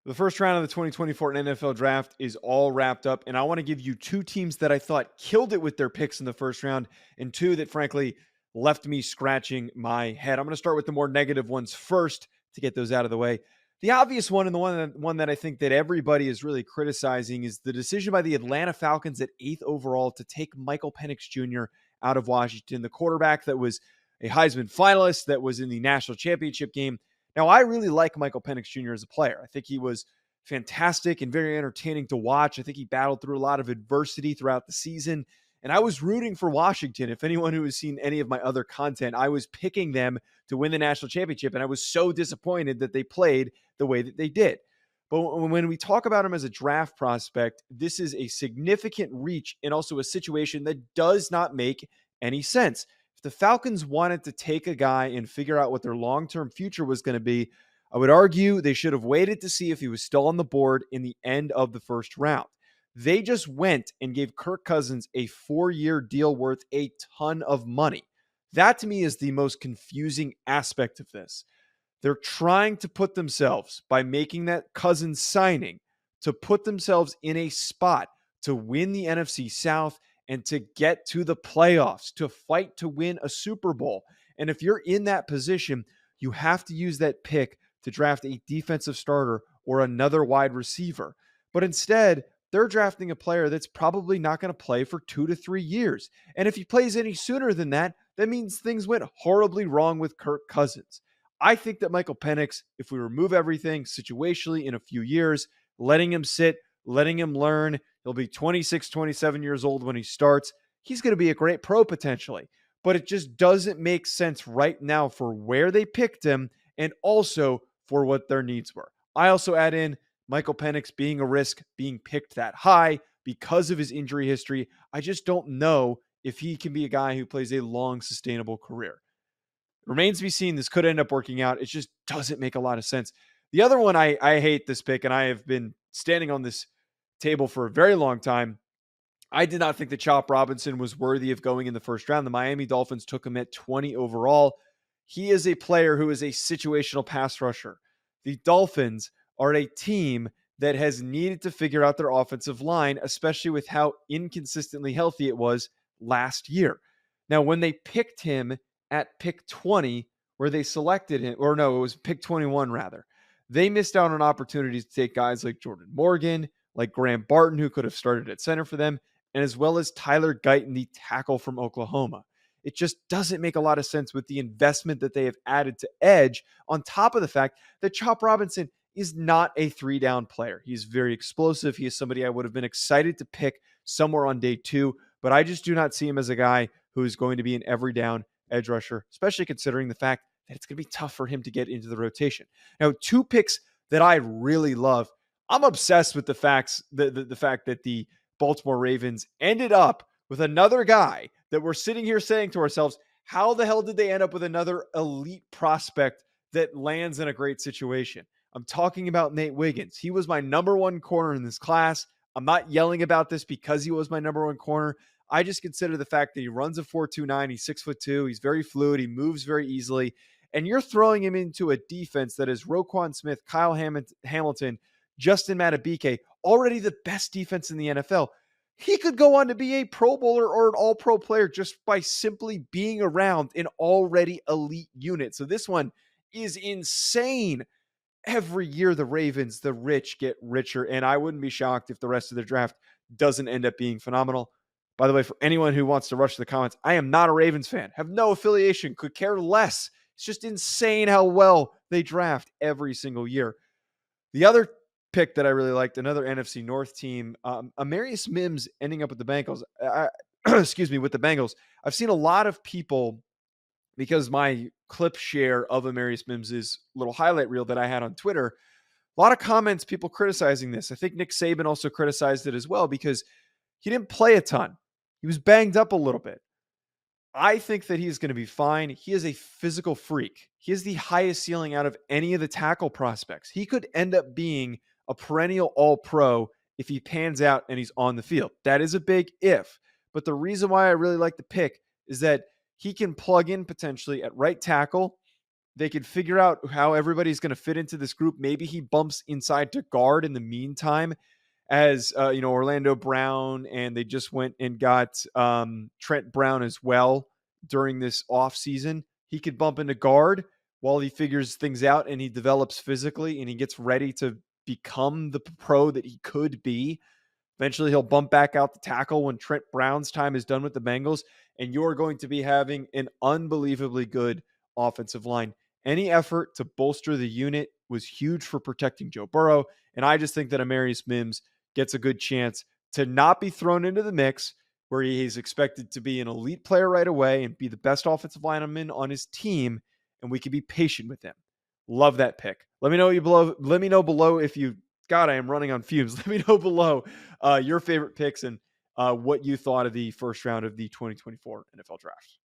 The first round of the 2024 NFL draft is all wrapped up, and I want to give you two teams that I thought killed it with their picks in the first round, and two that frankly left me scratching my head. I'm going to start with the more negative ones first to get those out of the way. The obvious one, and the one that I think that everybody is really criticizing, is the decision by the Atlanta Falcons at 8th overall to take Michael Penix Jr. out of Washington, the quarterback that was a Heisman finalist, that was in the national championship game. Now, I really like Michael Penix Jr. as a player. I think he was fantastic and very entertaining to watch. I think he battled through a lot of adversity throughout the season. And I was rooting for Washington. If anyone who has seen any of my other content, I was picking them to win the national championship. And I was so disappointed that they played the way that they did. But when we talk about him as a draft prospect, this is a significant reach and also a situation that does not make any sense. If the Falcons wanted to take a guy and figure out what their long-term future was going to be, I would argue they should have waited to see if he was still on the board in the end of the first round. They just went and gave Kirk Cousins a 4-year deal worth a ton of money. That to me is the most confusing aspect of this. They're trying to put themselves, by making that Cousins signing, to put themselves in a spot to win the NFC South and to get to the playoffs, to fight to win a Super Bowl. And if you're in that position, you have to use that pick to draft a defensive starter or another wide receiver. But instead, they're drafting a player that's probably not going to play for 2 to 3 years. And if he plays any sooner than that, that means things went horribly wrong with Kirk Cousins. I think that Michael Penix, if we remove everything situationally in a few years, letting him sit, letting him learn, he'll be 26, 27 years old when he starts. He's going to be a great pro potentially, but it just doesn't make sense right now for where they picked him and also for what their needs were. I also add in Michael Penix being a risk, being picked that high because of his injury history. I just don't know if he can be a guy who plays a long, sustainable career. Remains to be seen. This could end up working out. It just doesn't make a lot of sense. The other one, I hate this pick, and I have been standing on this table for a very long time. I did not think that Chop Robinson was worthy of going in the first round. The Miami Dolphins took him at 20 overall. He is a player who is a situational pass rusher. The Dolphins are a team that has needed to figure out their offensive line, especially with how inconsistently healthy it was last year. Now, when they picked him at pick 20, where they selected him, or no, it was pick 21 rather, they missed out on opportunities to take guys like Jordan Morgan, like Graham Barton, who could have started at center for them, and as well as Tyler Guyton, the tackle from Oklahoma. It just doesn't make a lot of sense with the investment that they have added to edge, on top of the fact that Chop Robinson is not a 3-down player. He's very explosive. He is somebody I would have been excited to pick somewhere on day 2, but I just do not see him as a guy who is going to be an every down edge rusher, especially considering the fact that it's going to be tough for him to get into the rotation. Now, two picks that I really love. I'm obsessed with the fact that the Baltimore Ravens ended up with another guy that we're sitting here saying to ourselves, how the hell did they end up with another elite prospect that lands in a great situation? I'm talking about Nate Wiggins. He was my number one corner in this class. I'm not yelling about this because he was my number one corner. I just consider the fact that he runs a 4.29, he's 6'2", he's very fluid, he moves very easily, and you're throwing him into a defense that is Roquan Smith, Kyle Hamilton, Justin Matabike, already the best defense in the NFL. He could go on to be a Pro Bowler or an All-Pro player just by simply being around an already elite unit. So this one is insane. Every year, the Ravens, the rich get richer, and I wouldn't be shocked if the rest of the draft doesn't end up being phenomenal. By the way, for anyone who wants to rush to the comments, I am not a Ravens fan, have no affiliation, could care less. It's just insane how well they draft every single year. The other pick that I really liked, another NFC North team, Amarius Mims ending up with the Bengals. Excuse me, with the Bengals. I've seen a lot of people, because my clip share of Amarius Mims' little highlight reel that I had on Twitter, a lot of comments, people criticizing this. I think Nick Saban also criticized it as well because he didn't play a ton. He was banged up a little bit. I think that he's going to be fine. He is a physical freak. He has the highest ceiling out of any of the tackle prospects. He could end up being a perennial all-pro if he pans out and he's on the field. That is a big if. But the reason why I really like the pick is that he can plug in potentially at right tackle they could figure out how everybody's going to fit into this group. Maybe he bumps inside to guard in the meantime, as Orlando Brown, and they just went and got Trent Brown as well during this offseason. He could bump into guard while he figures things out and he develops physically and he gets ready to become the pro that he could be. Eventually, he'll bump back out the tackle when Trent Brown's time is done with the Bengals, and you're going to be having an unbelievably good offensive line. Any effort to bolster the unit was huge for protecting Joe Burrow, and I just think that Amarius Mims gets a good chance to not be thrown into the mix where he is expected to be an elite player right away and be the best offensive lineman on his team, and we can be patient with him. Love that pick. Let me know below if you God, I am running on fumes. Let me know below your favorite picks and what you thought of the first round of the 2024 NFL Draft.